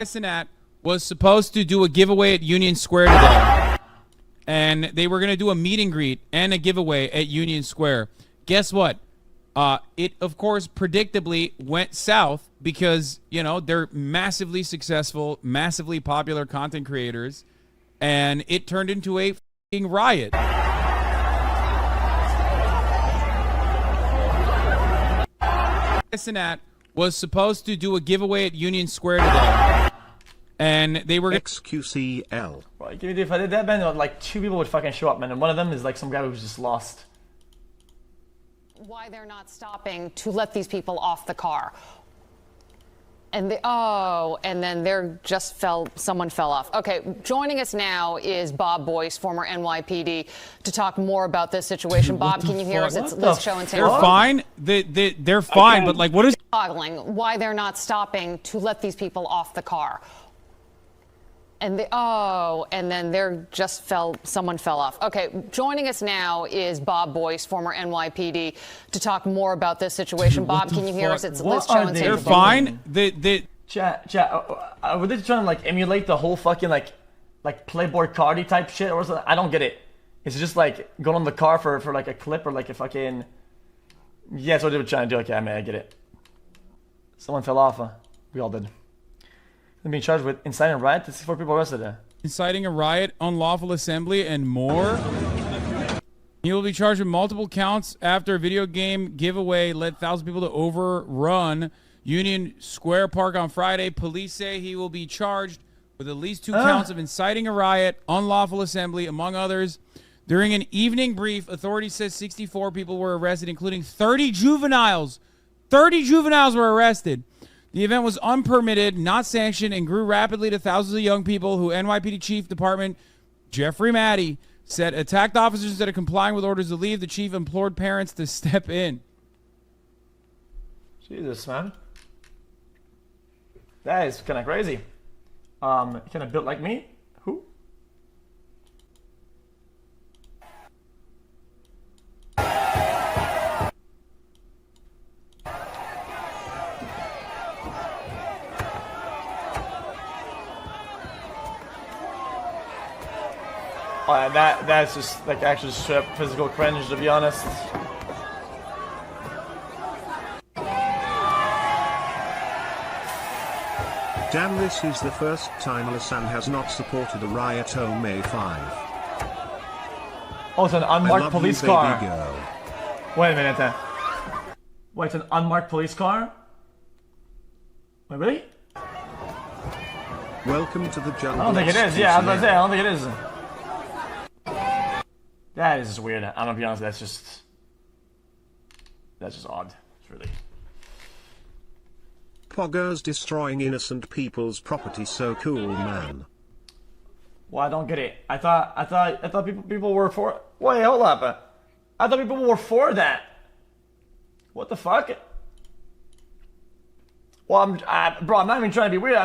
Cenat was supposed to do a giveaway at Union Square today, and they were going to do a meet and greet and a giveaway at Union Square. Guess what? It, of course, predictably went south because, you know, they're massively successful, massively popular content creators, and it turned into a f***ing riot. Cenat was supposed to do a giveaway at Union Square today, and they were XQCL. Well, if I did that, man, like 2 people would fucking show up, man, and one of them is like some guy who's just lost. Why they're not stopping to let these people off the car. And and then someone fell off. Okay, joining us now is Bob Boyce, former NYPD, to talk more about this situation. Bob, can you hear us? It's Liz Show and They're fine. They're fine, but like, what is boggling? Why they're not stopping to let these people off the car. And then someone fell off. Okay, joining us now is Bob Boyce, former NYPD, to talk more about this situation. Bob, can you hear us? It's Liz Show and They're fine. Chat, were they trying to like emulate the whole fucking like Playboy Cardi type shit or something? I don't get it. Is it just like going on the car for like a clip or like a fucking? Yeah, that's what they were trying to do. Okay, I mean, I get it. Someone fell off. We all did. They're being charged with inciting a riot. 64 people arrested. Inciting a riot, unlawful assembly, and more. He will be charged with multiple counts after a video game giveaway led thousands of people to overrun Union Square Park on Friday. Police say he will be charged with at least 2 counts of inciting a riot, unlawful assembly, among others. During an evening brief, authorities said 64 people were arrested, including 30 juveniles. 30 juveniles were arrested. The event was unpermitted, not sanctioned, and grew rapidly to thousands of young people who NYPD Chief Department Jeffrey Maddie said attacked officers instead of complying with orders to leave. The chief implored parents to step in. Jesus, man. That is kind of crazy. Kind of built like me. Who? That's just like actually straight up physical cringe, to be honest. Damn, this is the first time Alassane has not supported a riot on May 5. Oh, it's an unmarked police car. Girl. Wait a minute. Wait, it's an unmarked police car? Wait, really? Welcome to the jungle. I don't think it is. Yeah, I was gonna say, I don't think it is. That is just weird. I'm gonna be honest, that's just odd. It's really. Poggers destroying innocent people's property, so cool, man. Well, I don't get it. I thought people were for. Wait, hold up. I thought people were for that. What the fuck? Well, bro, I'm not even trying to be weird.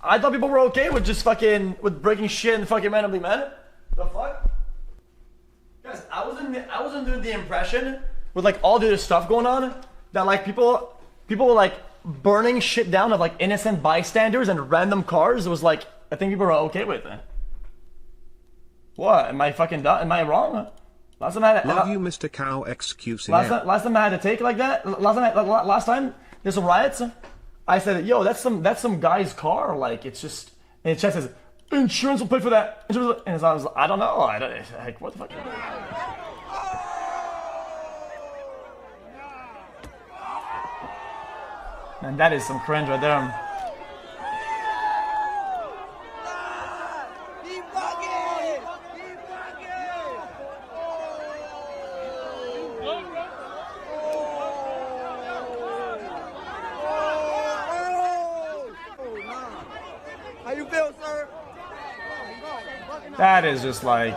I thought people were okay with just fucking breaking shit and fucking randomly, man. The fuck? Guys, I was under the impression with like all this stuff going on that like people were like burning shit down of like innocent bystanders and random cars. It was like I think people were okay with it. What? Am I fucking done? Am I wrong? Last time I had love you, Mr. Cow XQC. Last time I had to take like that. Last time there's some riots. I said, yo, that's some guy's car. Like it's just and the chat says insurance will pay for that. And I was like, I don't know. Like what the fuck? Man, that is some cringe right there. How you feel, sir? That is just like,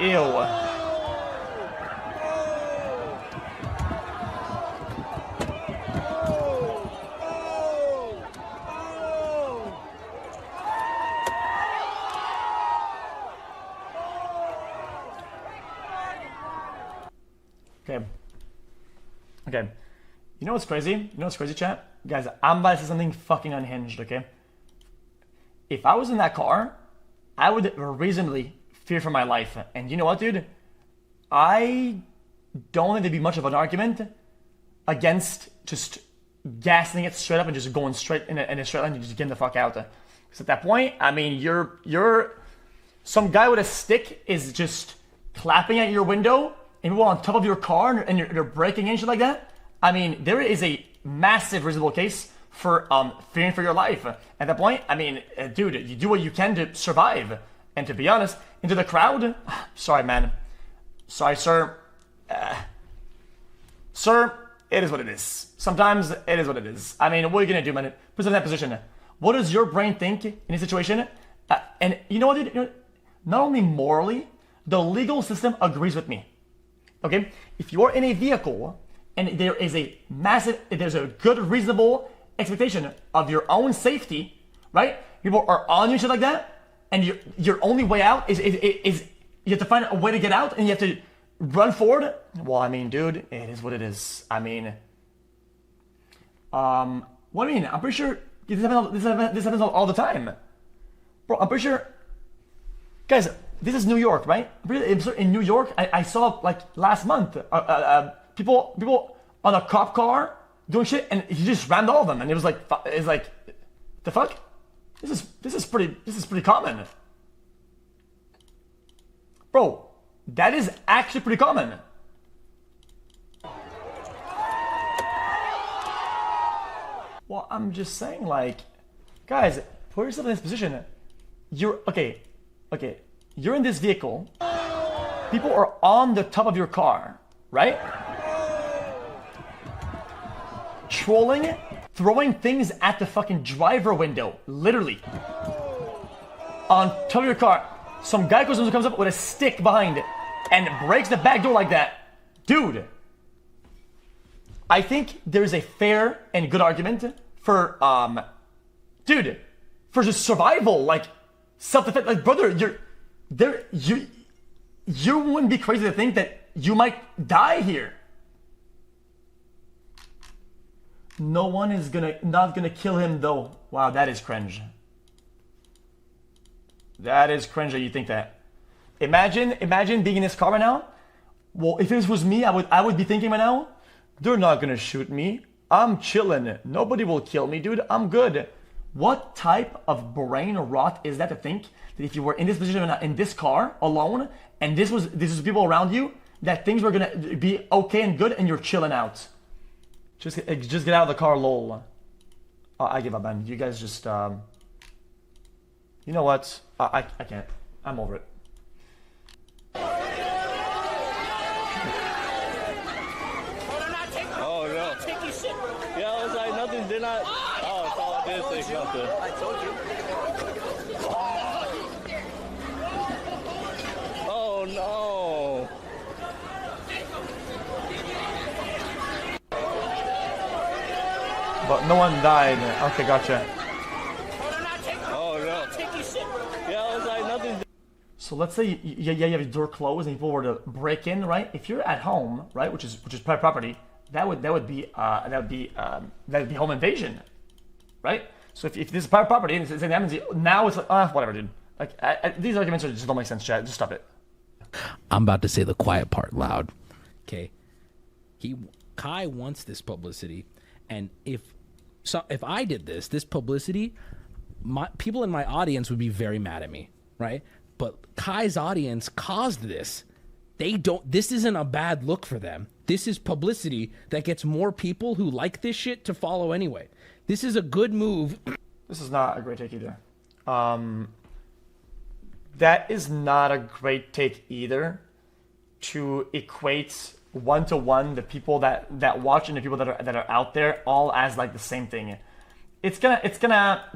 ew. Okay. You know what's crazy? You know what's crazy, chat? guys, I'm about to say something fucking unhinged, okay? If I was in that car, I would reasonably fear for my life. And you know what, dude? I don't think there'd be much of an argument against just gassing it straight up and just going straight in a straight line and just getting the fuck out. Because at that point, I mean, you're some guy with a stick is just clapping at your window and people on top of your car and you're breaking in shit like that. I mean, there is a massive reasonable case for fearing for your life. At that point, I mean, dude, you do what you can to survive. And to be honest, into the crowd, sorry, man. Sorry, sir. Sir, it is what it is. Sometimes it is what it is. I mean, what are you gonna do, man? Put yourself in that position. What does your brain think in a situation? And you know what, dude? You know, not only morally, the legal system agrees with me. Okay? If you're in a vehicle and there's a good, reasonable expectation of your own safety, right? People are on you and shit like that, and your only way out is you have to find a way to get out and you have to run forward. Well, I mean, dude, it is what it is. I mean, what do you mean? I'm pretty sure this happens all the time. Bro, I'm pretty sure, guys, this is New York, right? In New York, I saw like last month, people on a cop car doing shit, and he just rammed all of them, and it was like, the fuck? This is pretty common, bro. That is actually pretty common. Well, I'm just saying, like, guys, put yourself in this position. You're okay. You're in this vehicle. People are on the top of your car, right? Trolling, throwing things at the fucking driver window, literally. On top of your car. Some guy comes up with a stick behind it and breaks the back door like that. Dude, I think there's a fair and good argument for, for just survival, like self-defense. Like, brother, you wouldn't be crazy to think that you might die here. No one is not gonna kill him though. Wow, that is cringe. That is cringe that you think that. Imagine being in this car right now. Well, if this was me, I would be thinking right now, they're not gonna shoot me. I'm chilling. Nobody will kill me, dude. I'm good. What type of brain rot is that to think that if you were in this position in this car alone and this was people around you, that things were gonna be okay and good and you're chilling out? Just get out of the car, lol. I give up, man. You guys just you know what? I can't. I'm over it. Oh no. Take your shit. Yeah, I was like, nothing did not. Oh, it's all I did say something. I told you. Oh no. But no one died. Okay, gotcha. So let's say you have your door closed and people were to break in, right? If you're at home, right, which is private property, that would be home invasion, right? So if this is private property and it's now it's like whatever, dude. Like these arguments just don't make sense, Chad. Just stop it. I'm about to say the quiet part loud. Okay, Kai wants this publicity, and if I did this publicity, people in my audience would be very mad at me, right? But Kai's audience caused this. This isn't a bad look for them. This is publicity that gets more people who like this shit to follow anyway. This is a good move. This is not a great take either. That is not a great take either, to equate one-to-one the people that watch and the people that are out there all as like the same thing. It's gonna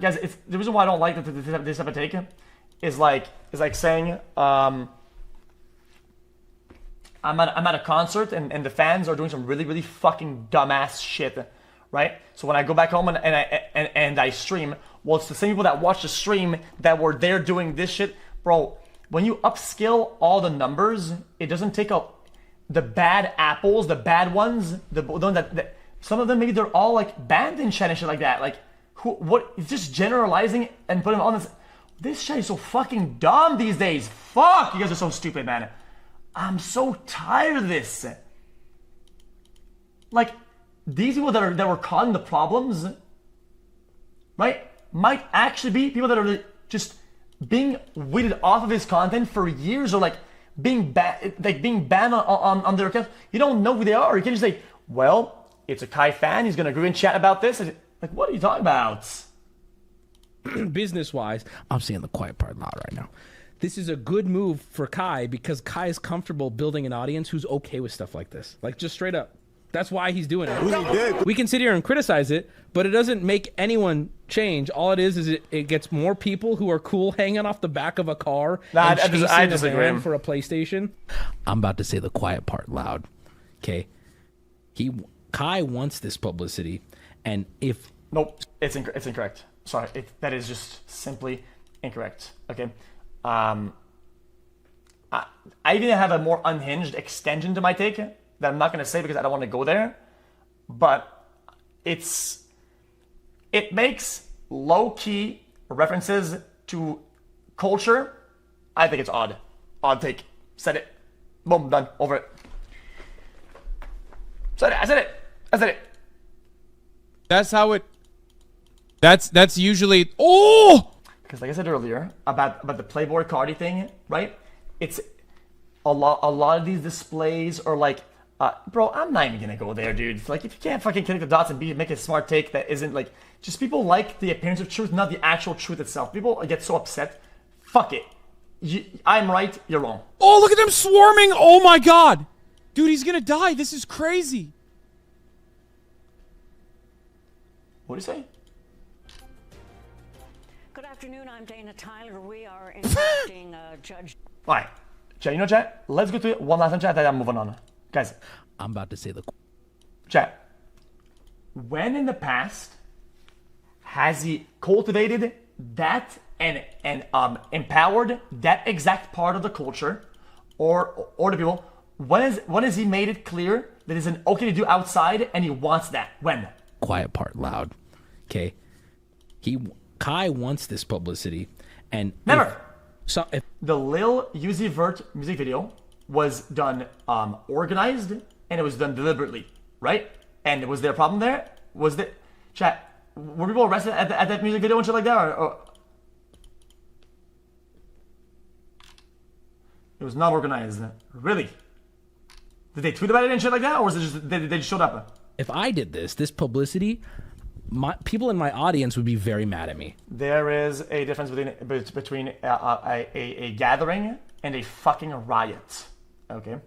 guys, it's the reason why I don't like this type of take is like saying I'm at a concert and the fans are doing some really, really fucking dumbass shit, right? So when I go back home and I stream, well, it's the same people that watch the stream that were there doing this shit. Bro, when you upscale all the numbers, it doesn't take up the bad apples, the bad ones, the ones that Some of them, maybe they're all like banned in chat and shit like that. Like, what? It's just generalizing and putting on this. This shit is so fucking dumb these days. Fuck, you guys are so stupid, man. I'm so tired of this. Like, these people that were causing the problems, right, might actually be people that are just being weeded off of his content for years, or like being banned on their accounts. You don't know who they are. You can't just say, well, it's a Kai fan, he's gonna agree and chat about this. Like, what are you talking about? Business-wise, I'm saying the quiet part loud right now. This is a good move for Kai because Kai is comfortable building an audience who's okay with stuff like this. Like, just straight up. That's why he's doing it. We can sit here and criticize it, but it doesn't make anyone change. All it is it gets more people who are cool hanging off the back of a car and I disagree. for a PlayStation. I'm about to say the quiet part loud. Okay? Kai wants this publicity, and if... Nope, it's incorrect. Sorry, that is just simply incorrect. Okay? I even have a more unhinged extension to my take that I'm not going to say because I don't want to go there. But it makes low-key references to culture. I think it's odd. Odd take. Said it. Boom, done. Over it. I said it. That's how it... That's usually... Oh! Because like I said earlier about the Playboy Cardi thing, right? It's a lot of these displays are like, bro, I'm not even gonna go there, dude. Like, if you can't fucking connect the dots and make a smart take that isn't like, just people like the appearance of truth, not the actual truth itself. People get so upset. Fuck it. I'm right, you're wrong. Oh, look at them swarming! Oh my god! Dude, he's gonna die. This is crazy. What do you say? Good afternoon, I'm Dana Tyler. We are interrupting Judge. Alright, chat, you know chat? Let's go to one last time chat, then I'm moving on. Guys. I'm about to say the... Chat. When in the past has he cultivated that and empowered that exact part of the culture or the people? When has he made it clear that it's an okay to do outside and he wants that? When? Quiet part loud. Okay? Kai wants this publicity, and never. If the Lil Uzi Vert music video was done organized and it was done deliberately, right? And was there a problem there? Was there chat? Were people arrested at that music video and shit like that, or it was not organized? Really? Did they tweet about it and shit like that, or was it just they just showed up? If I did this publicity, people in my audience would be very mad at me. There is a difference between a gathering and a fucking riot. Okay,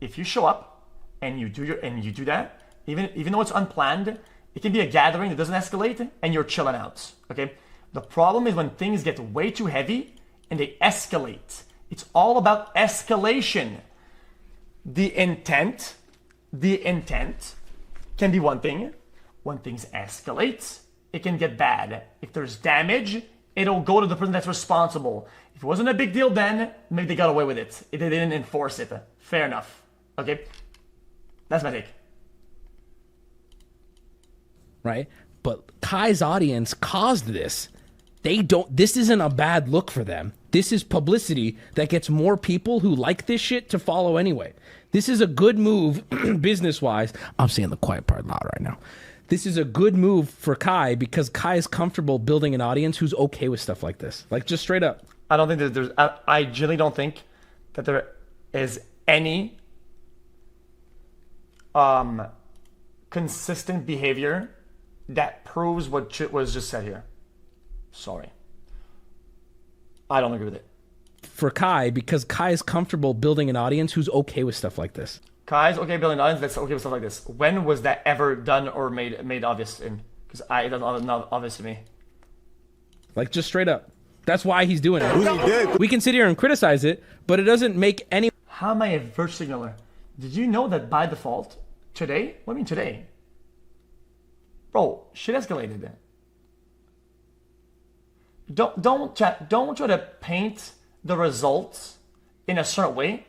if you show up and you do that, even though it's unplanned, it can be a gathering that doesn't escalate and you're chilling out. Okay, the problem is when things get way too heavy and they escalate. It's all about escalation. The intent can be one thing. When things escalate, it can get bad. If there's damage, it'll go to the person that's responsible. If it wasn't a big deal then, maybe they got away with it. If they didn't enforce it. Fair enough. Okay? That's my take. Right? But Kai's audience caused this. This isn't a bad look for them. This is publicity that gets more people who like this shit to follow anyway. This is a good move business-wise. I'm saying the quiet part loud right now. This is a good move for Kai because Kai is comfortable building an audience who's okay with stuff like this. Like, just straight up. I don't think that there's... I genuinely don't think that there is any consistent behavior that proves what was just said here. Sorry. I don't agree with it. For Kai, because Kai is comfortable building an audience who's okay with stuff like this. Kai's okay building an audience that's okay with stuff like this. When was that ever done or made obvious in? Because it doesn't not obvious to me. Like, just straight up. That's why he's doing it. We can sit here and criticize it, but it doesn't make any... How am I a virtue signaler? Did you know that by default, today? What do you mean today? Bro, shit escalated. Don't try to paint the results in a certain way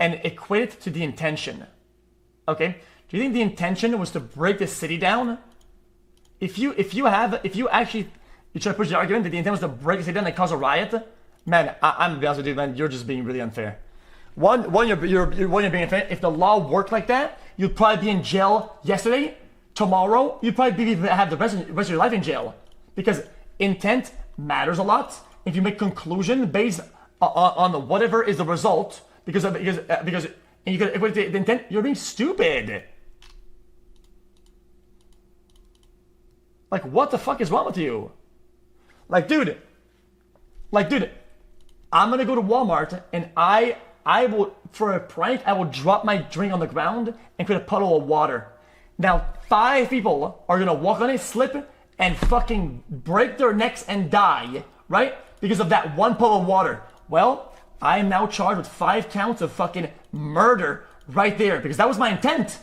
and equate it to the intention. Okay? Do you think the intention was to break the city down? If you actually try to push the argument that the intent was to break the city down and cause a riot, man, I'm gonna be honest with you, man, you're just being really unfair. One, you're being unfair. If the law worked like that, you'd probably be in jail yesterday. Tomorrow, you'd probably have the rest of your life in jail. Because intent matters a lot. If you make conclusion based on whatever is the result, because and you could equate the intent, you're being stupid. Like, what the fuck is wrong with you? Like, dude, I'm gonna go to Walmart and I will, for a prank, I will drop my drink on the ground and create a puddle of water. Now, 5 people are gonna walk on it, slip, and fucking break their necks and die, right? Because of that one puddle of water. Well, I am now charged with 5 counts of fucking murder right there, because that was my intent.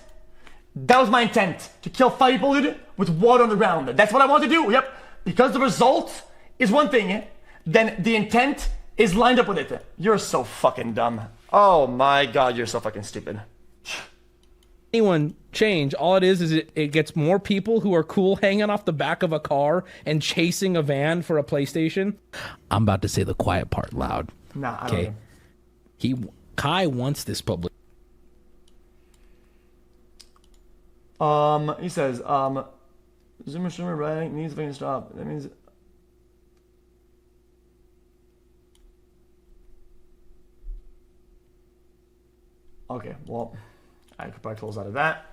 That was my intent, to kill 5 people, dude, with water on the ground. That's what I want to do, yep. Because the result is one thing, then the intent is lined up with it. You're so fucking dumb. Oh my god, you're so fucking stupid. Anyone change, all it is it gets more people who are cool hanging off the back of a car and chasing a van for a PlayStation. I'm about to say the quiet part loud. Nah, I don't know. Kai wants this public. He says, Zoomer streamer writing needs to stop. That means okay, well, I could probably close out of that.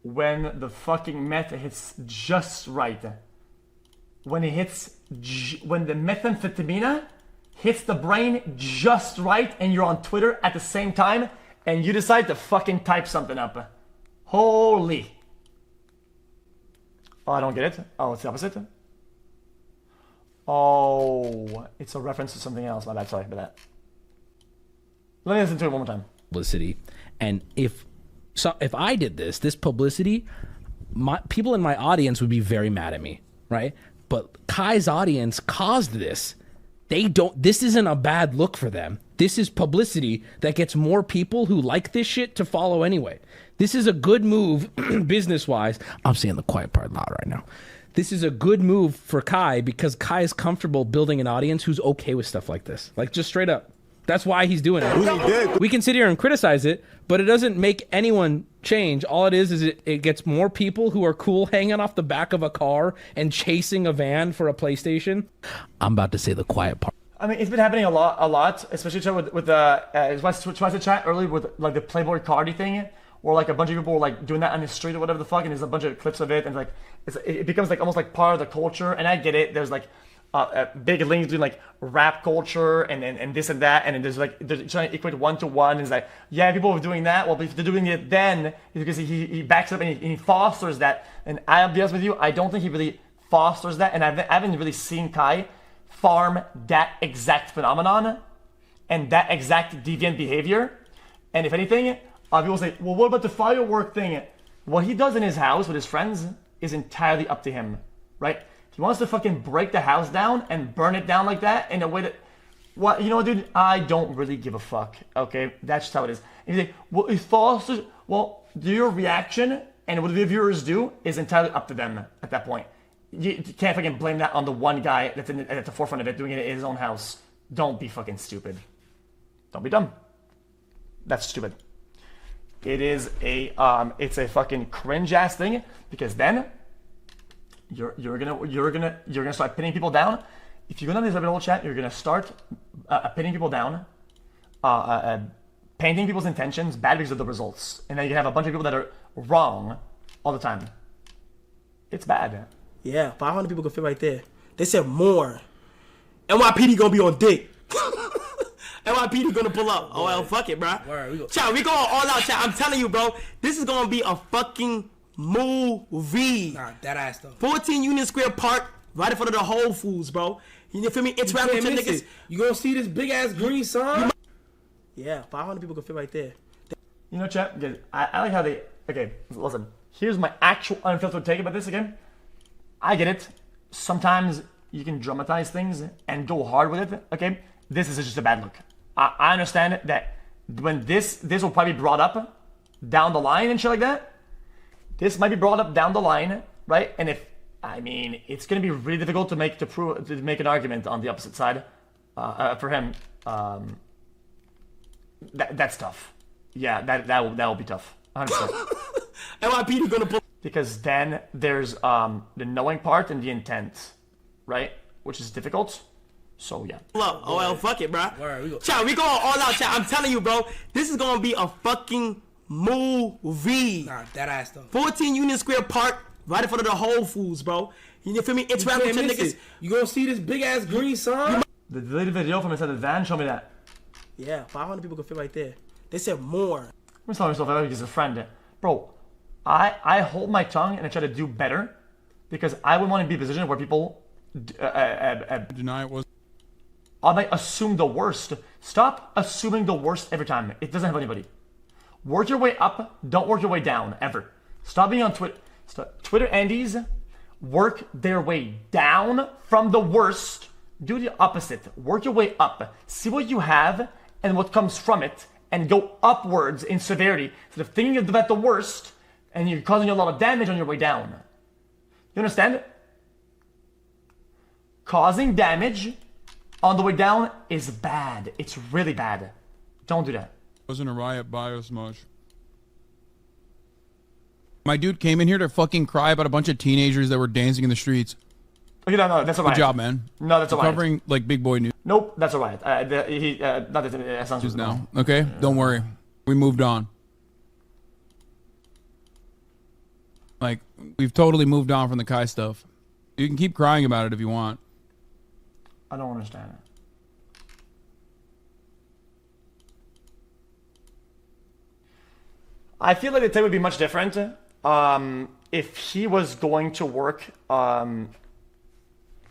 When the fucking meth hits just right, when the methamphetamine hits the brain just right, and you're on Twitter at the same time, and you decide to fucking type something up. Holy. Oh, I don't get it. Oh, it's the opposite. Oh, it's a reference to something else. My bad, sorry about that. Let me listen to it one more time. Publicity, and if I did this publicity, people in my audience would be very mad at me, right? But Kai's audience caused this. This isn't a bad look for them. This is publicity that gets more people who like this shit to follow anyway. This is a good move business-wise. I'm saying the quiet part loud right now. This is a good move for Kai because Kai is comfortable building an audience who's okay with stuff like this. Like, just straight up. That's why he's doing it. We can sit here and criticize it, but it doesn't make anyone change. All it is it gets more people who are cool hanging off the back of a car and chasing a van for a PlayStation. I'm about to say the quiet part. I mean, it's been happening a lot, especially with the chat earlier with like the Playboy Cardi thing, or like a bunch of people were like doing that on the street or whatever the fuck, and there's a bunch of clips of it, and like it becomes like almost like part of the culture. And I get it. There's like big links between like rap culture and this and that, and then they're trying to equate 1 to 1. And it's like, yeah, people are doing that. Well, if they're doing it, then it's because he backs it up and he fosters that. And I'll be honest with you, I don't think he really fosters that, and I haven't really seen Kai farm that exact phenomenon and that exact deviant behavior. And if anything, people say, well, what about the firework thing? What he does in his house with his friends is entirely up to him, right? He wants to fucking break the house down and burn it down like that in a way that, well, you know, dude, I don't really give a fuck, okay? That's just how it is. And you say, well, it fosters, well, your reaction and what the viewers do is entirely up to them at that point. You can't fucking blame that on the one guy that's at the forefront of it, doing it in his own house. Don't be fucking stupid. Don't be dumb. That's stupid. It is it's a fucking cringe ass thing, because then you're gonna start pinning people down. If you go down this rabbit hole chat, you're gonna start pinning people down, painting people's intentions bad because of the results, and then you have a bunch of people that are wrong all the time. It's bad. Yeah, 500 people can fit right there. They said more. NYPD gonna be on dick. NYPD gonna pull up. Oh, well, fuck it, bro. Chat, we going all out, chat. I'm telling you, bro. This is gonna be a fucking movie. Nah, that ass though. 14 Union Square Park, right in front of the Whole Foods, bro. You feel me? It's right with your niggas. You gonna see this big ass green sign? Yeah, 500 people can fit right there. You know, chat, I like how they... Okay, listen. Here's my actual unfiltered take about this again. I get it. Sometimes you can dramatize things and go hard with it, okay? This is just a bad look. I understand that when this will probably be brought up down the line and shit like that. This might be brought up down the line, right? And if it's gonna be really difficult to make an argument on the opposite side for him. That's tough. Yeah, that will be tough. 100%. NYPD gonna pull. Because then there's the knowing part and the intent, right? Which is difficult. So yeah. Oh well, fuck it, bro. Chat, we going all out, chat. I'm telling you, bro. This is gonna be a fucking movie. Nah, that ass though. 14 Union Square Park, right in front of the Whole Foods, bro. You feel me? It's right with your niggas. You gonna see this big ass green sign? The deleted video from inside the van. Show me that. Yeah, 500 people can fit right there. They said more. I'm telling myself that because a friend, bro. I hold my tongue and I try to do better because I wouldn't want to be in a position where people deny it was. I might assume the worst. Stop assuming the worst every time. It doesn't help anybody. Work your way up. Don't work your way down ever. Stop being on Twitter. Twitter Andes work their way down from the worst. Do the opposite. Work your way up. See what you have and what comes from it, and go upwards in severity instead of thinking about the worst. And you're causing a lot of damage on your way down. You understand? Causing damage on the way down is bad. It's really bad. Don't do that. Wasn't a riot bias much. My dude came in here to fucking cry about a bunch of teenagers that were dancing in the streets. Okay, no, that's a riot. Good job, man. No, that's a riot. Covering like big boy news. Nope, that's a riot. That sounds just now. Okay, don't worry. We moved on. Like, we've totally moved on from the Kai stuff. You can keep crying about it if you want. I don't understand it. I feel like the thing would be much different if he was going to work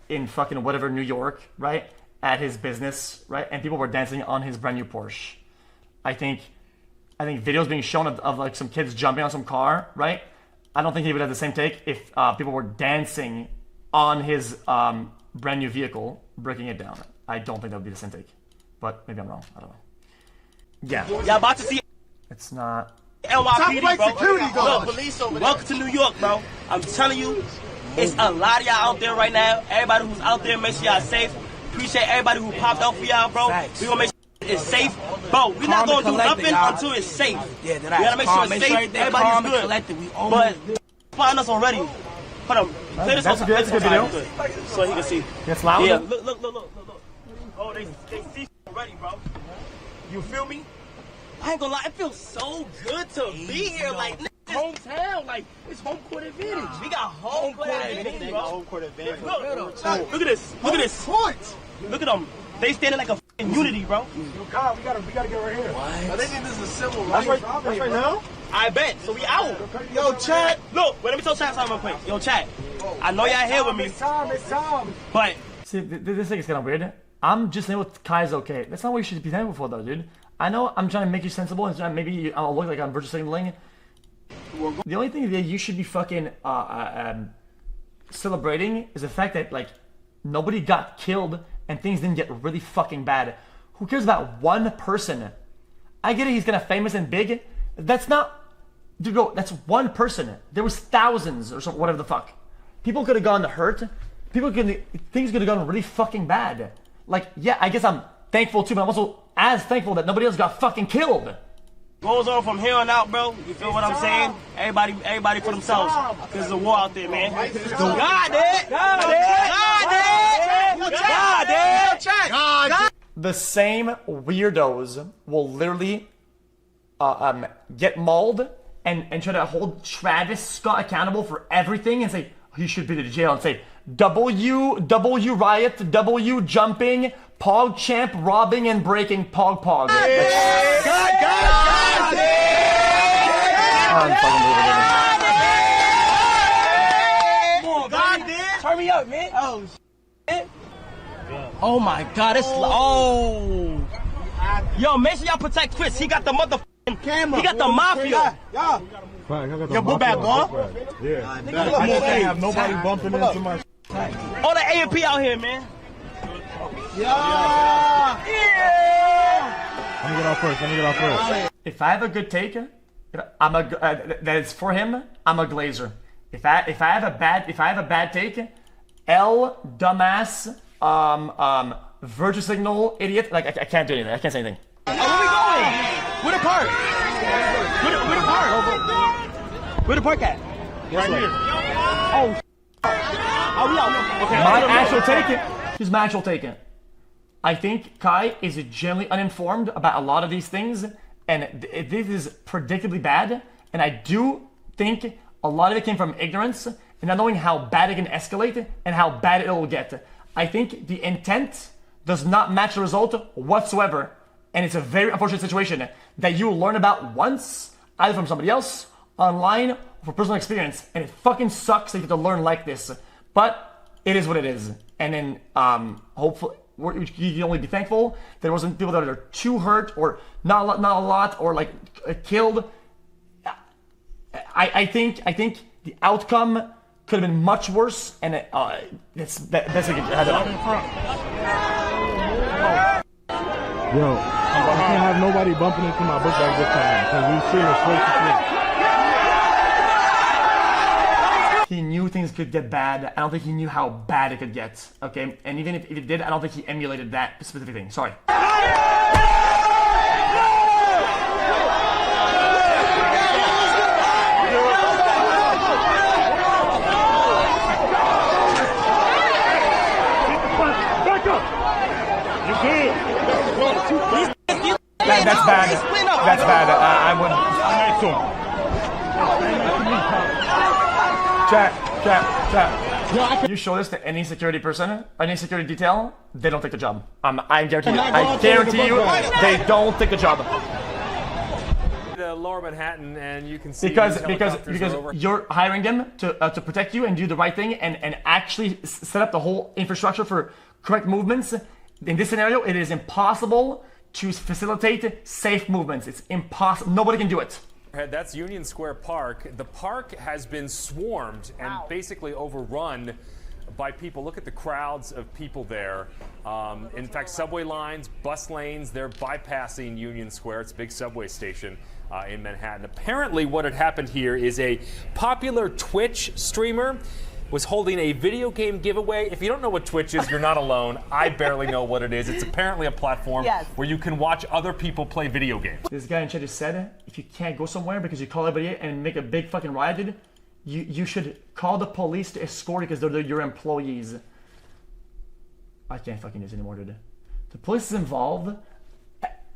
in fucking whatever New York, right? At his business, right? And people were dancing on his brand new Porsche. I think videos being shown of like some kids jumping on some car, right? I don't think he would have the same take if people were dancing on his brand new vehicle, breaking it down. I don't think that would be the same take. But maybe I'm wrong. I don't know. Yeah. Y'all about to see It's not. NYPD, bro. Security guard. Look, police over there. Welcome to New York, bro. I'm telling you, it's a lot of y'all out there right now. Everybody who's out there, make sure y'all safe. Appreciate everybody who popped out for y'all, bro. We gonna make sure it's safe. Bro, we're not gonna do nothing until it's safe. Yeah, we gotta make sure it's safe. Everybody's good. But find us already. Hold on. Play this That's a good video. So he can see. It's loud. Yeah, look. Oh, they see already, bro. You feel me? I ain't gonna lie, it feels so good to be here. Like, hometown, like, it's home court advantage. We got home court advantage, bro. Home court advantage. Look at this. Look at this. Look at them. They standing like a f***ing unity, bro. Yo, Kyle, we gotta get right here. What? They think this is a civil right. That's right now? I bet. So we out. Yo, chat. Look, wait, let me tell chat something real quick. Yo, chat. I know y'all here with me. It's time. But. See, this thing is kind of weird. I'm just saying what Kai's okay. That's not what you should be thankful for, though, dude. I know I'm trying to make you sensible, and maybe I'll look like I'm virtue signaling. The only thing that you should be fucking celebrating is the fact that, like, nobody got killed and things didn't get really fucking bad. Who cares about one person? I get it, he's kind of famous and big. That's not, dude, bro, that's one person. There was thousands or something, whatever the fuck. People could have gone hurt. Things could have gone really fucking bad. Like, yeah, I guess I'm thankful too, but I'm also as thankful that nobody else got fucking killed. Goes on from here on out, bro. You feel what I'm saying? Everybody for themselves. Cause there's a war out there, man. God. The same weirdos will literally get mauled and try to hold Travis Scott accountable for everything and say he should be to jail and say W Riot, W jumping, Pog champ robbing and breaking Pog. God. Turn me up, man. Oh, shit. Oh my God, it's Yo, make sure y'all protect Chris. He got the motherfucking camera. He got the mafia. Yo, go back, boy. Yeah. I can't have nobody bumping into my. All the A&P out here, man. Yeah. Let me get off first. If I have a good take, that is for him, I'm a glazer. If I have a bad take, L dumbass virtue signal idiot. Like I can't do anything. I can't say anything. Where we going? Where the park? Where the park? Where the park at? Right here. Oh, we out. Okay. My actual take. Here's my actual take. I think Kai is generally uninformed about a lot of these things, and this is predictably bad. And I do think a lot of it came from ignorance and not knowing how bad it can escalate and how bad it will get. I think the intent does not match the result whatsoever, and it's a very unfortunate situation that you will learn about once, either from somebody else, online, or from personal experience, and it fucking sucks that you have to learn like this. But it is what it is, and then hopefully you can only be thankful there wasn't people that are too hurt or not a lot or like killed. I think the outcome could have been much worse, and that's like Yo, I can't have nobody bumping into my book bag this time because we've seen it straight to free. He knew things could get bad. I don't think he knew how bad it could get. Okay, and even if it did, I don't think he emulated that specific thing. Sorry. That's bad. That's bad. I wouldn't. Chat. You show this to any security person, any security detail, they don't take the job. I guarantee you, they don't take the job. The Lower Manhattan, and you can see because you're hiring them to protect you and do the right thing and actually set up the whole infrastructure for correct movements. In this scenario, it is impossible to facilitate safe movements. It's impossible. Nobody can do it. That's Union Square Park. The park has been swarmed and basically overrun by people. Look at the crowds of people there. In fact, subway lines, bus lanes, they're bypassing Union Square. It's a big subway station in Manhattan. Apparently what had happened here is a popular Twitch streamer was holding a video game giveaway. If you don't know what Twitch is, you're not alone. I barely know what it is. It's apparently a platform where you can watch other people play video games. This guy in chat just said, if you can't go somewhere because you call everybody and make a big fucking riot, dude, you should call the police to escort you because they're your employees. I can't fucking do this anymore, dude. The police is involved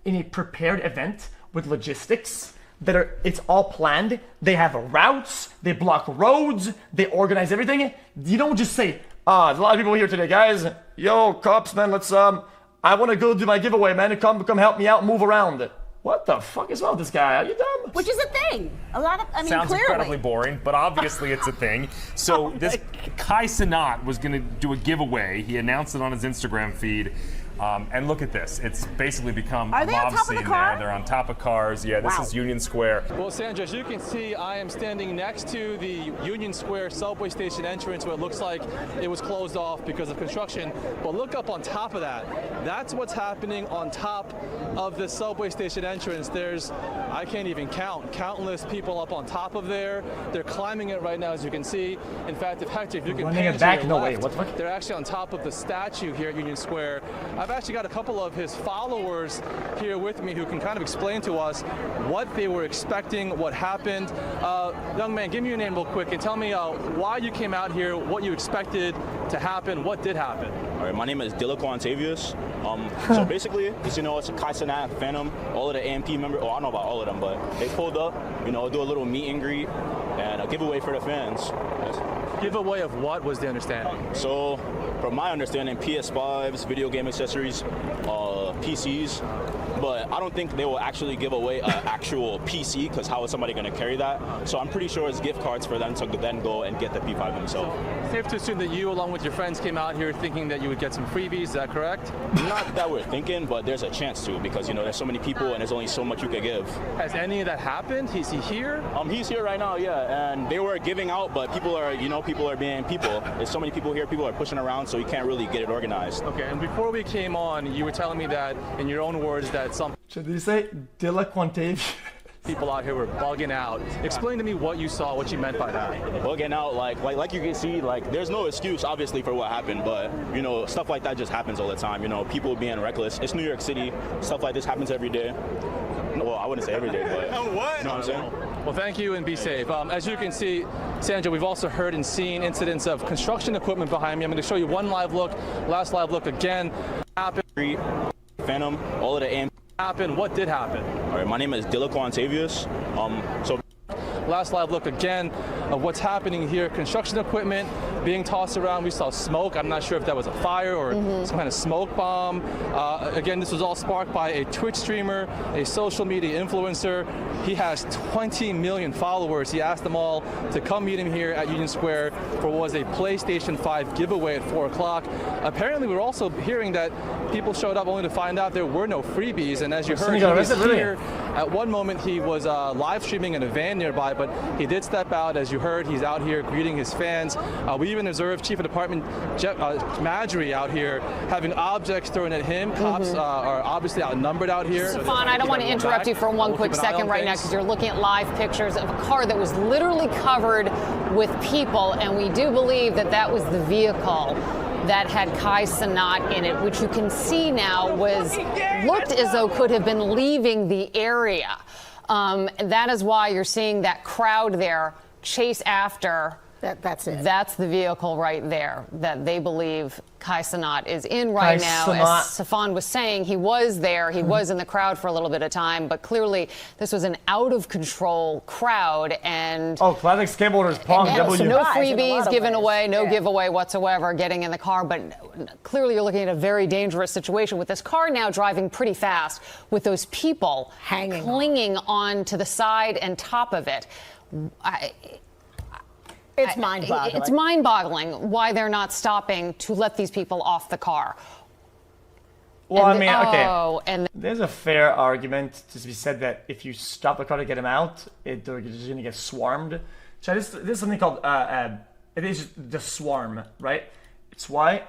in a prepared event with logistics. It's all planned. They have routes, they block roads, they organize everything. You don't just say, there's a lot of people here today, guys. Yo, cops, man, let's I want to go do my giveaway, man. Come help me out, move around. What the fuck is wrong with this guy? Are you dumb? Which is a thing. A lot of, sounds clearly. Incredibly boring, but obviously it's a thing. So this Kai Cenat was going to do a giveaway. He announced it on his Instagram feed. And look at this. It's basically become a mob scene there. They're on top of cars. Yeah, this is Union Square. Well, Sandra, as you can see, I am standing next to the Union Square subway station entrance where it looks like it was closed off because of construction. But look up on top of that. That's what's happening on top of the subway station entrance. There's, I can't even count, countless people up on top of there. They're climbing it right now, as you can see. In fact, if Hector, if you can pan to your left, they're actually on top of the statue here at Union Square. I've actually got a couple of his followers here with me who can kind of explain to us what they were expecting, what happened. Young man, give me your name real quick and tell me why you came out here, what you expected to happen, what did happen. All right, my name is Dillico Antavius. So basically, as you know, it's a Kai Cenat, Phantom, all of the AMP members. Oh, I don't know about all of them, but they pulled up, do a little meet and greet and a giveaway for the fans. Giveaway of what was the understanding? So, from my understanding, PS5s, video game accessories, PCs, but I don't think they will actually give away an actual PC because how is somebody going to carry that? So I'm pretty sure it's gift cards for them to then go and get the P5 themselves. Safe to assume that you, along with your friends, came out here thinking that you would get some freebies, is that correct? Not that we're thinking, but there's a chance to because, there's so many people and there's only so much you could give. Has any of that happened? Is he here? He's here right now, yeah, and they were giving out, but people are, people are being people. There's so many people here, people are pushing around, so you can't really get it organized. Okay, and before we came on, you were telling me that, in your own words, that some Did you say Dilla Quantavius? People out here were bugging out. Explain to me what you saw, what you meant by that. Bugging out, like you can see, like there's no excuse obviously for what happened, but you know stuff like that just happens all the time. You know, people being reckless. It's New York City. Stuff like this happens every day. Well, I wouldn't say every day, but you know what I'm saying. Well, thank you and be safe. As you can see, Sandra, we've also heard and seen incidents of construction equipment behind me. I'm going to show you one live look. Last live look again. Happened. Phantom, all of the AM. Happened. What did happen? All right, my name is Dilla Quantavius. So. Last live look again of what's happening here. Construction equipment being tossed around. We saw smoke. I'm not sure if that was a fire or some kind of smoke bomb. Again, this was all sparked by a Twitch streamer, a social media influencer. He has 20 million followers. He asked them all to come meet him here at Union Square for what was a PlayStation 5 giveaway at 4 o'clock. Apparently, we're also hearing that people showed up only to find out there were no freebies. And as you heard, he was here. At one moment, he was live streaming in a van nearby, but he did step out. As you heard, he's out here greeting his fans. We even observed Chief of Department Madry out here having objects thrown at him. Cops are obviously outnumbered out here. Stefan, I don't want to interrupt you for one quick second right now because you're looking at live pictures of a car that was literally covered with people, and we do believe that that was the vehicle that had Kai Cenat in it, which you can see now looked as though could have been leaving the area. That is why you're seeing that crowd there chase after. That's it. That's the vehicle right there that they believe Kai Cenat is in right now. As Stefan was saying, he was there. He was in the crowd for a little bit of time, but clearly this was an out-of-control crowd. And classic skateboarders, Pong W. So no freebies given away, no giveaway whatsoever getting in the car. But clearly you're looking at a very dangerous situation with this car now driving pretty fast with those people clinging on to the side and top of it. It's mind-boggling. It's mind-boggling why they're not stopping to let these people off the car. Well, okay. There's a fair argument to be said that if you stop the car to get them out, they're just going to get swarmed. So this is something called it is the swarm, right? It's why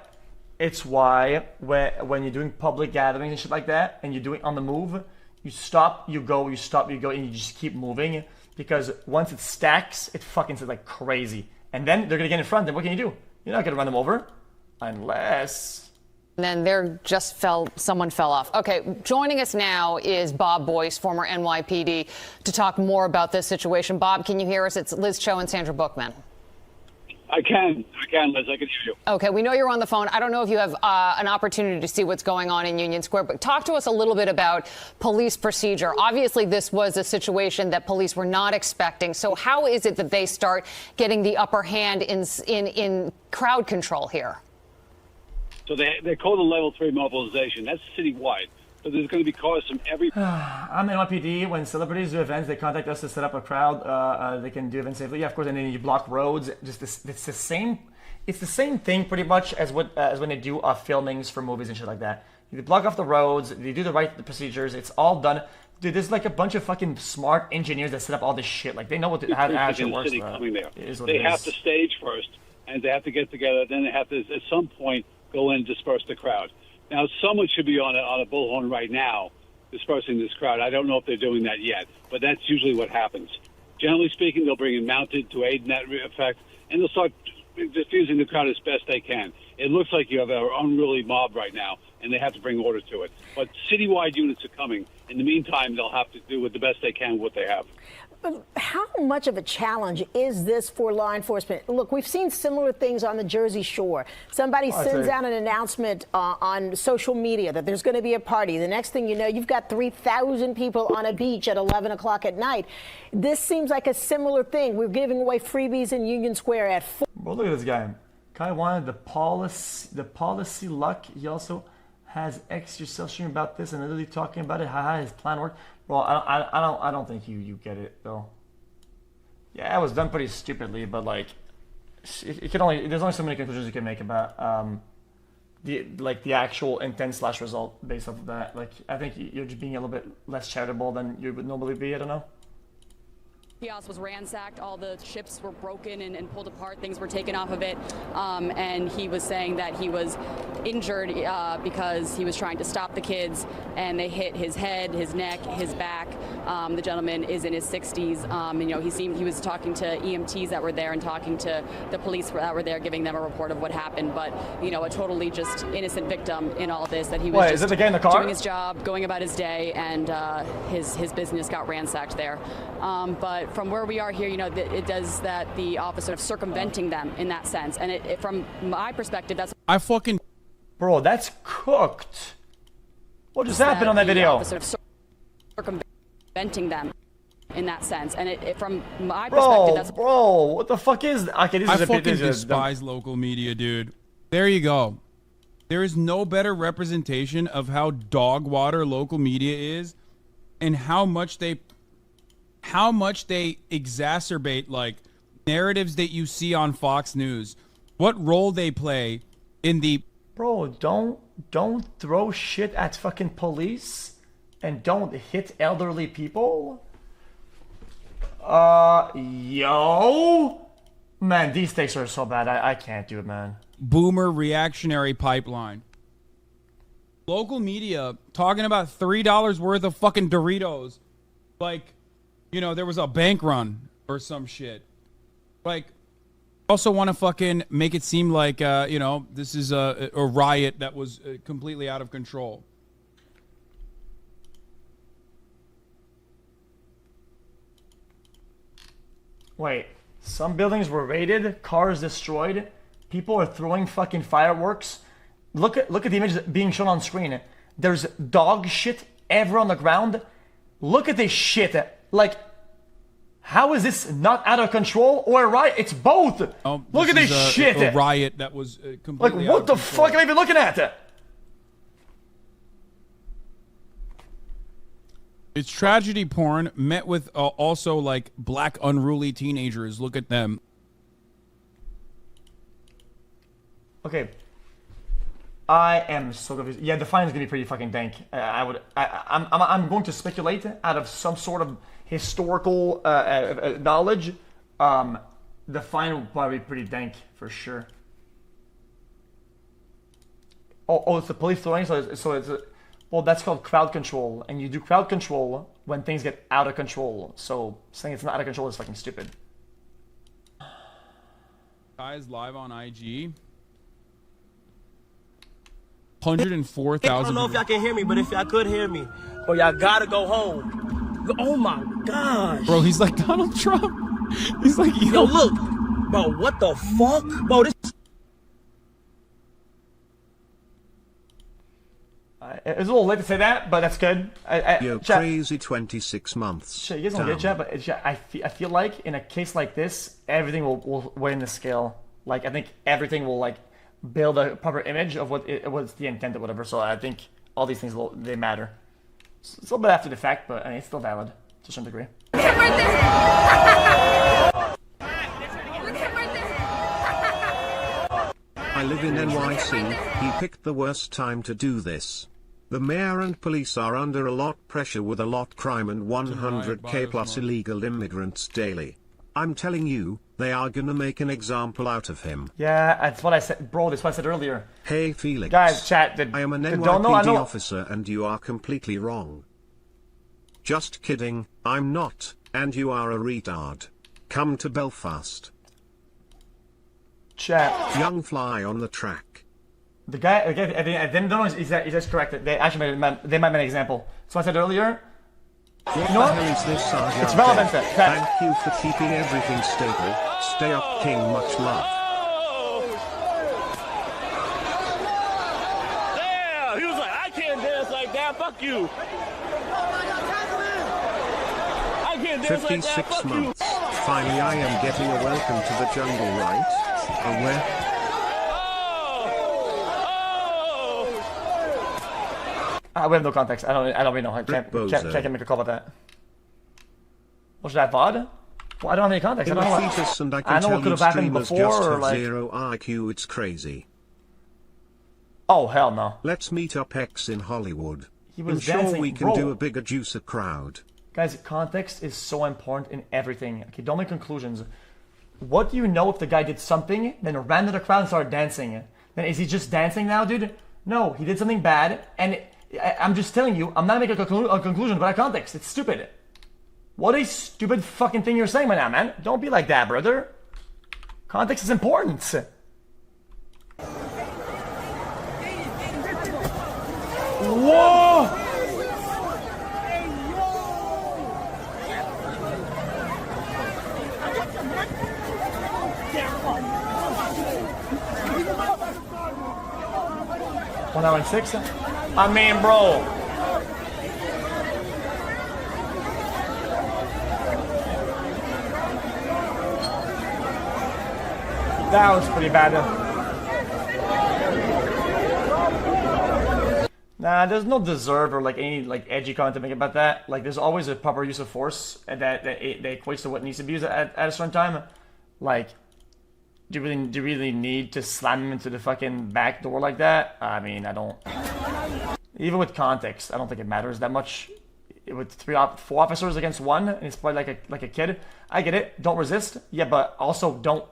when you're doing public gatherings and shit like that, and you're doing on the move, you stop, you go, you stop, you go, and you just keep moving. Because once it stacks, it fucking says like crazy. And then they're going to get in front. Then what can you do? You're not going to run them over. Unless... And then someone fell off. Okay, joining us now is Bob Boyce, former NYPD, to talk more about this situation. Bob, can you hear us? It's Liz Cho and Sandra Bookman. I can, Liz. I can hear you. Okay, we know you're on the phone. I don't know if you have an opportunity to see what's going on in Union Square, but talk to us a little bit about police procedure. Obviously, this was a situation that police were not expecting. So how is it that they start getting the upper hand in crowd control here? So they call the level 3 mobilization. That's citywide. So there's going to be cars from every... I'm NYPD. When celebrities do events, they contact us to set up a crowd. They can do events safely. Yeah, of course, and then you block roads. It's the same thing pretty much as when they do filmings for movies and shit like that. They block off the roads. They do the right procedures. It's all done. Dude, there's like a bunch of fucking smart engineers that set up all this shit. Like they know how it actually works. They have to stage first, and they have to get together. Then they have to, at some point, go in and disperse the crowd. Now, someone should be on a bullhorn right now dispersing this crowd. I don't know if they're doing that yet, but that's usually what happens. Generally speaking, they'll bring it mounted to aid in that effect, and they'll start diffusing the crowd as best they can. It looks like you have an unruly mob right now, and they have to bring order to it. But citywide units are coming. In the meantime, they'll have to do with the best they can with what they have. How much of a challenge is this for law enforcement? Look, we've seen similar things on the Jersey Shore. Somebody sends out an announcement on social media that there's going to be a party. The next thing you know, you've got 3,000 people on a beach at 11 o'clock at night. This seems like a similar thing. We're giving away freebies in Union Square at 4. Well, look at this guy. Guy wanted the policy luck. He also has extra self-stream about this and literally talking about it. How his plan worked. Well, I don't think you get it though. Yeah, it was done pretty stupidly, but like, there's only so many conclusions you can make about the actual intent / result based off of that. Like, I think you're just being a little bit less charitable than you would normally be. I don't know. kiosk was ransacked, all the chips were broken and pulled apart, things were taken off of it, and he was saying that he was injured because he was trying to stop the kids, and they hit his head, his neck, his back. The gentleman is in his 60s, and he was talking to EMTs that were there and talking to the police that were there, giving them a report of what happened, but a totally just innocent victim in all this, that he was is it the guy in the car? doing his job, going about his day, and his business got ransacked there. But from where we are here, it does that the officer circumventing them in that sense. And from my perspective, that's Bro, that's cooked. What just happened on that video? Officer circumventing them in that sense. And from my perspective, that's Bro, what the fuck is that? Okay, I fucking despise local media, dude. There you go. There is no better representation of how dog water local media is and how much they exacerbate like narratives that you see on Fox News. What role they play in the Bro, don't throw shit at fucking police and don't hit elderly people. Yo, man, these takes are so bad. I can't do it, man. boomer reactionary pipeline. Local media talking about $3 worth of fucking Doritos. Like, there was a bank run or some shit. Like, also want to fucking make it seem like, this is a riot that was completely out of control. Wait, some buildings were raided, cars destroyed, people are throwing fucking fireworks. Look at the images being shown on screen. There's dog shit everywhere on the ground. Look at this shit. Like, how is this not out of control or a riot? It's both. Look at this shit. A riot that was completely like, what the fuck am I even looking at? It's tragedy porn met with also like black unruly teenagers. Look at them. Okay. I am so confused. Yeah, the fine is gonna be pretty fucking dank. I'm going to speculate out of some sort of historical knowledge. The fine will probably be pretty dank for sure. Oh, it's the police throwing. So it's well, that's called crowd control, and you do crowd control when things get out of control. So saying it's not out of control is fucking stupid. Guys, live on IG. 104,000. I don't know if y'all can hear me, but if y'all could hear me, or y'all gotta go home. Oh my gosh. Bro, he's like Donald Trump. He's like, yo, look. Bro, what the fuck? Bro, this... It's a little late to say that, but that's good. You're crazy 26 months. Shit, you guys don't get chat, but I feel like in a case like this, everything will weigh in the scale. Like, I think everything will, like, build a proper image of what's the intent or whatever. So I think all these things they matter. It's a little bit after the fact, but I mean, it's still valid to some degree. I live in NYC. He picked the worst time to do this. The mayor and police are under a lot pressure with a lot crime and 100k plus illegal immigrants daily. I'm telling you, they are gonna make an example out of him. Yeah, that's what I said, bro. That's what I said earlier. Hey Felix. Guys, chat. I am an NYPD officer and you are completely wrong. Just kidding, I'm not, and you are a retard. Come to Belfast. Chat. Young fly on the track. The guy, I didn't know he's correct. They actually they might make an example. So I said earlier. What the hell is this, Sergeant? It's relevant. Thank you for keeping everything stable. Stay up, King. Much love. Damn! He was like, I can't dance like that. Fuck you. I can't dance like that. 56 Fuck months. you. Finally, I am getting a welcome to the jungle, right? Where? We have no context. I don't really know. I can't make a call about that. Was that VOD? Well, I don't have any context. I don't know what, and I know what could have happened before or like. Zero IQ. It's crazy. Oh hell no. Let's meet up X in Hollywood. He was I'm sure dancing, we can bro. do a bigger juicer crowd. Guys, context is so important in everything. Okay, don't make conclusions. What do you know if the guy did something, then ran to the crowd and started dancing? Then is he just dancing now, dude? No, he did something bad, and I'm just telling you, I'm not making a conclusion about context. It's stupid. What a stupid fucking thing you're saying right now, man. Don't be like that, brother. Context is important. Whoa! One hour and 6. I mean, bro. That was pretty bad. Nah, there's no deserve or like any like edgy comment to make about that. Like, there's always a proper use of force that equates to what needs to be used at a certain time. Like, do you really need to slam him into the fucking back door like that? I mean, I don't. Even with context, I don't think it matters that much. With 4 officers against 1, and it's probably like a kid. I get it. Don't resist. Yeah, but also don't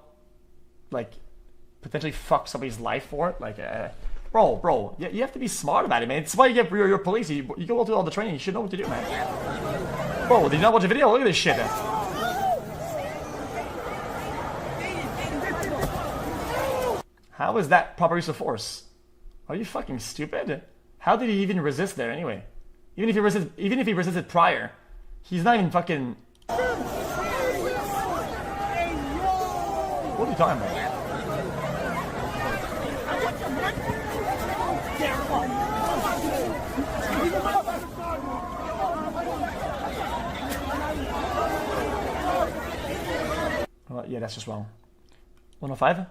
like potentially fuck somebody's life for it. Like, bro, you have to be smart about it, man. It's why you get your police. You go through all the training. You should know what to do, man. Bro, did you not watch the video? Look at this shit. How is that proper use of force? Are you fucking stupid? How did he even resist there anyway? Even if he resisted prior, he's not even fucking. What are you talking about? Yeah, that's just wrong. 105?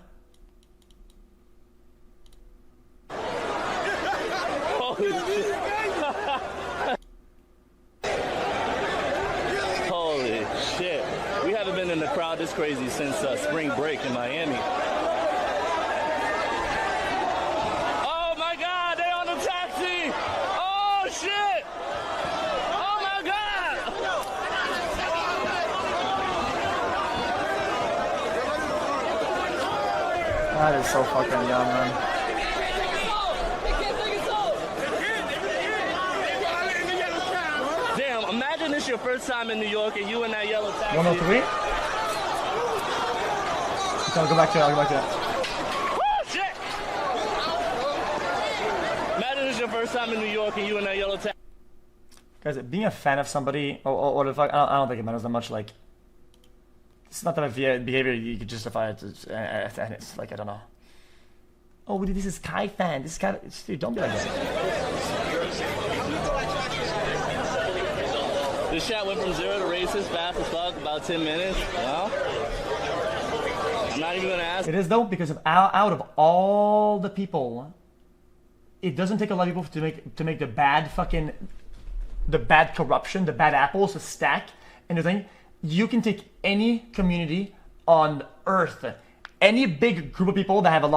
Holy shit. We haven't been in the crowd this crazy since spring break in Miami. Oh my God, they on the taxi! Oh shit! Oh my God! That is so fucking young, man. Imagine it's your first time in New York and you in that yellow taxi. 103? I'll go back to that. Oh, shit! Imagine it's your first time in New York and you in that yellow taxi. Guys, being a fan of somebody, or the fuck, I don't think it matters that much. Like, it's not that behavior you could justify it. It's like, I don't know. Oh, this is Kai fan. This guy, dude, don't be like that. This shot went from 0 to racist fast as fuck, about 10 minutes. Well, I'm not even gonna ask. It is though, because out of all the people, it doesn't take a lot of people to make the bad corruption, the bad apples to stack. And the thing, you can take any community on Earth, any big group of people that have a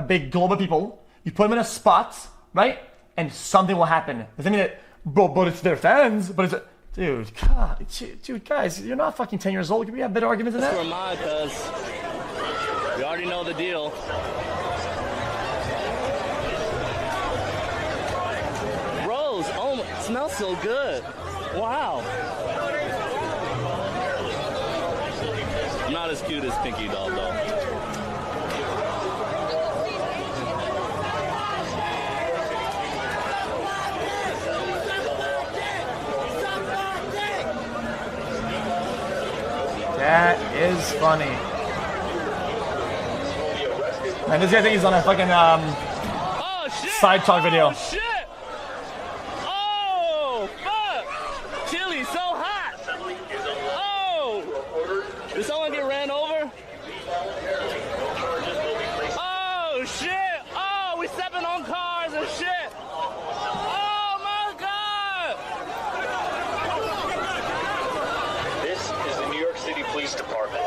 big globe of people, you put them in a spot, right? And something will happen. Does that mean that? But it's their fans. But it's dude, God, dude, guys, you're not fucking 10 years old. Can we have better arguments than that? For mine, cuz we already know the deal. Rose, oh, it smells so good. Wow. I'm not as cute as Pinky Doll though. That is funny. Man, this guy thinks he's on a fucking side talk video. Oh shit! Oh fuck! Chili so hot! Oh! Did someone get ran over? Oh shit! Oh, we stepping on cars and shit! Oh my god! This is the New York City Police Department.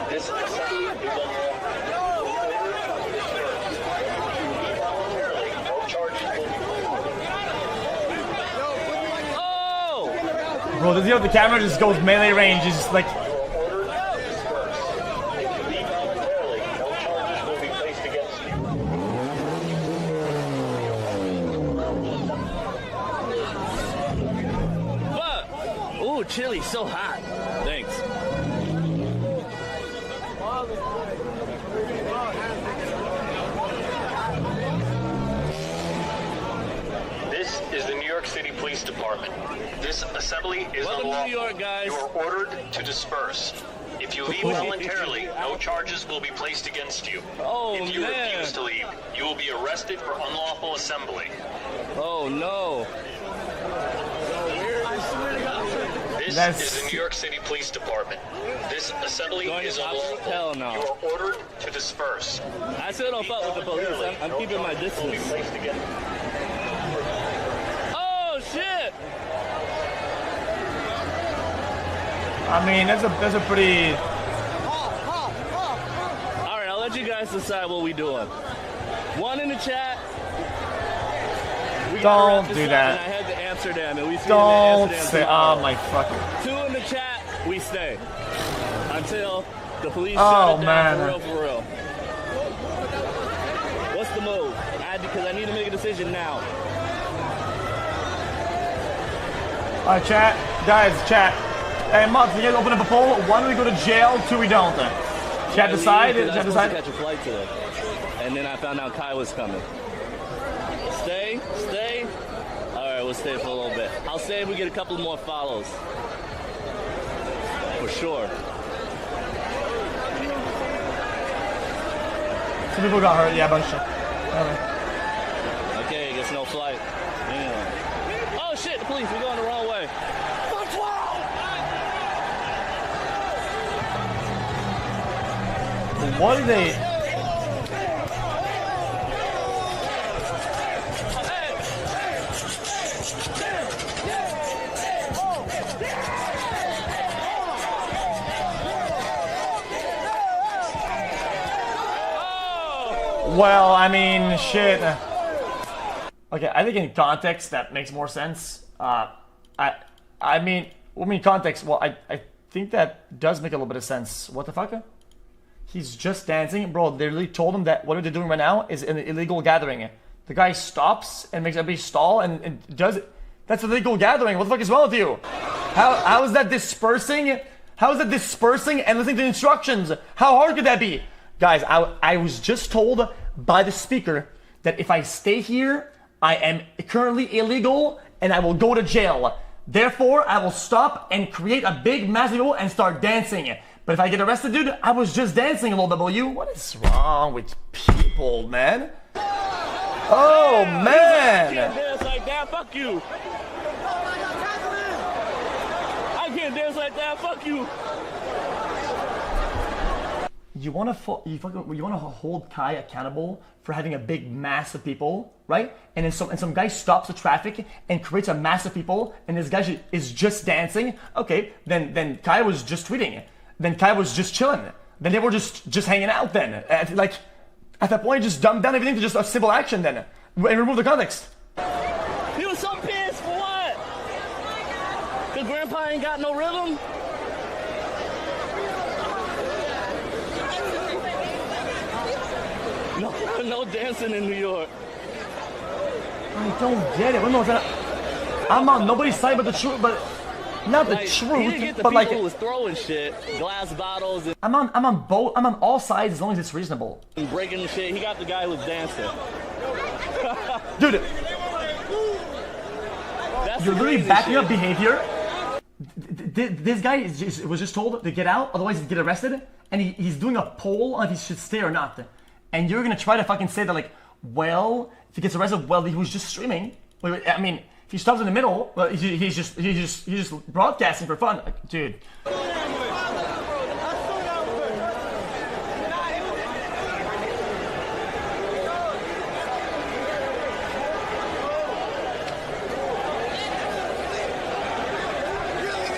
This is Oh! Bro, does he have the camera just goes melee range? He's just like. Ooh, chili, so hot. Thanks. This is the New York City Police Department. This assembly is Welcome to unlawful. New York, guys. You are ordered to disperse. If you leave voluntarily, no charges will be placed against you. Oh, if you man. refuse to leave, you will be arrested for unlawful assembly. Oh, no. This is the New York City Police Department. This assembly is unlawful. Hell no. You are ordered to disperse. I still don't fuck with the police. I'm keeping my distance. Oh, shit! I mean, that's a pretty. All right, I'll let you guys decide what we doing. One in the chat. We Don't do that. I head to Amsterdam, and we see Don't in Amsterdam say. tomorrow. Oh my fucking. 2 in the chat. We stay until the police Oh, shut it down man. for real, for real. What's the move? Because I need to make a decision now. Alright, chat. Guys, chat. Hey, Muggs, you guys open up a poll. 1, we go to jail. 2, we don't. Chat decide. I was Chat supposed to decide. catch a flight today, and then I found out Kai was coming. Stay. All right, we'll stay for a little bit. I'll stay if we get a couple more follows. For sure. Some people got hurt. Yeah, a bunch of. Okay, I guess no flight. Yeah. Oh shit, the police, we're going the wrong way. What are they? Well, I mean, shit. Okay, I think in context that makes more sense. I mean, context. Well, I think that does make a little bit of sense. What the fuck? He's just dancing, bro. They really told him that what they're doing right now is an illegal gathering. The guy stops and makes everybody stall and does it. That's an illegal gathering. What the fuck is wrong with you? How is that dispersing? How is that dispersing and listening to instructions? How hard could that be? Guys, I was just told by the speaker that if I stay here, I am currently illegal and I will go to jail. Therefore, I will stop and create a big massive people and start dancing. But if I get arrested, dude, I was just dancing a little W. What is wrong with people, man? Oh, man! I can't dance like that, fuck you! I can't dance like that, fuck you! You wanna hold Kai accountable for having a big mass of people, right? And then some guy stops the traffic and creates a mass of people, and this guy is just dancing. Okay, then Kai was just tweeting. Then Kai was just chilling. Then they were just hanging out. Then at that point, just dumb down everything to just a civil action. Then and remove the context. He was so pissed for what? Cause Grandpa ain't got no rhythm. No dancing in New York. I don't get it. I'm on nobody's side but the truth, but not the Like, truth. he didn't get the but people like, who was throwing shit, glass bottles, and I'm on both. I'm on all sides as long as it's reasonable. breaking shit. He got the guy who was dancing. Dude, That's you're literally crazy backing shit. up behavior. This guy was just told to get out, otherwise he'd get arrested, and he's doing a poll on if he should stay or not. And you're gonna try to fucking say that, like, well, if he gets arrested, well, he was just streaming. I mean, if he stops in the middle, well, he's just broadcasting for fun, like, dude.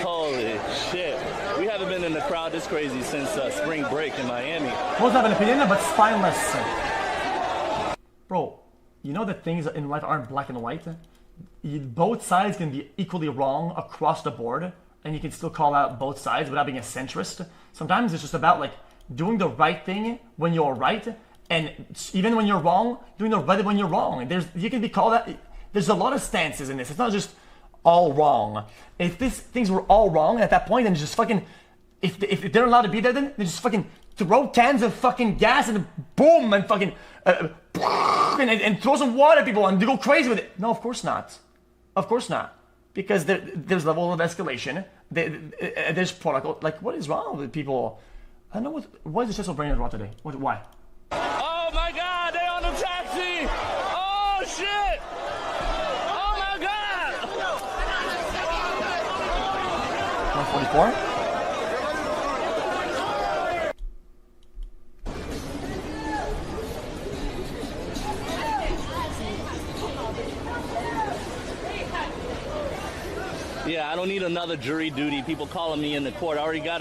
Holy shit. We haven't been in the crowd this crazy since spring break in Miami. Most have an opinion, but spineless. Bro, you know that things in life aren't black and white? both sides can be equally wrong across the board, and you can still call out both sides without being a centrist. Sometimes it's just about like doing the right thing when you're right, and even when you're wrong, doing the right when you're wrong. You can be called out. There's a lot of stances in this. It's not just all wrong. If things were all wrong at that point, then just fucking, if they're allowed to be there, then they just fucking throw cans of fucking gas and boom and fucking and throw some water at people and go crazy with it. No, of course not. Of course not. Because there's level of escalation. There's protocol. Like, what is wrong with people? I don't know what is the social brain wrong today? Why? Oh my God, they on the taxi! Oh shit! Oh my God! 144? Yeah, I don't need another jury duty. People calling me in the court. I already got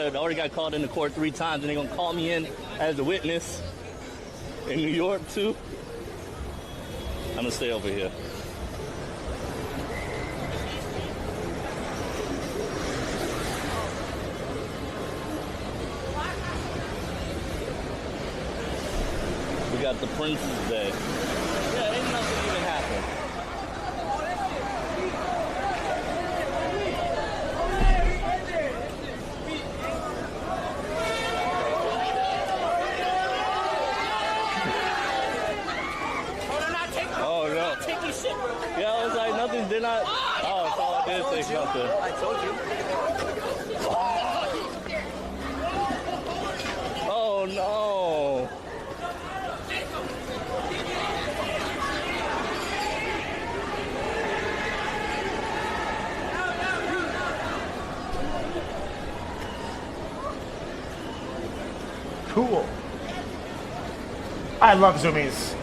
called in the court 3 times, and they're gonna call me in as a witness in New York too. I'm gonna stay over here. We got the Prince's Day. Yeah, ain't nothing even happened. Yeah, I was like, nothing, they're not. Oh, it's all I did say something. I told you. Oh, no. Cool. I love zoomies.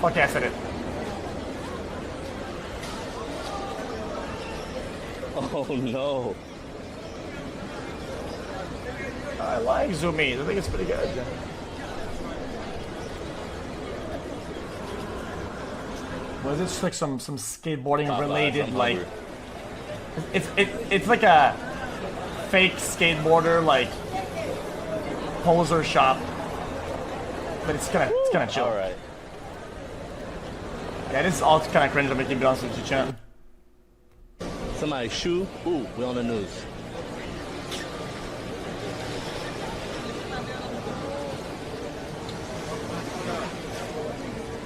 Fuck yeah, I said it. Oh no. I like zoomies. I think it's pretty good. Was it just like some skateboarding related like it's like a fake skateboarder like poser shop, but it's kind of chill. All right. Yeah, this is all kind of cringe. I'm making be honest with you, chat. Somebody's shoe. Ooh, we on the news.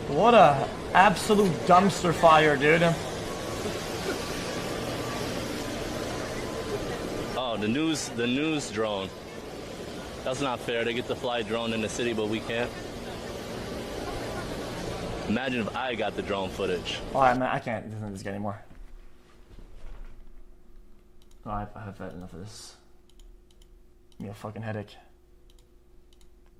What a absolute dumpster fire, dude. Oh, the news drone. That's not fair. They get to fly drone in the city, but we can't. Imagine if I got the drone footage. Oh, I can't listen to this guy anymore. Oh, I've had enough of this. Give me a fucking headache.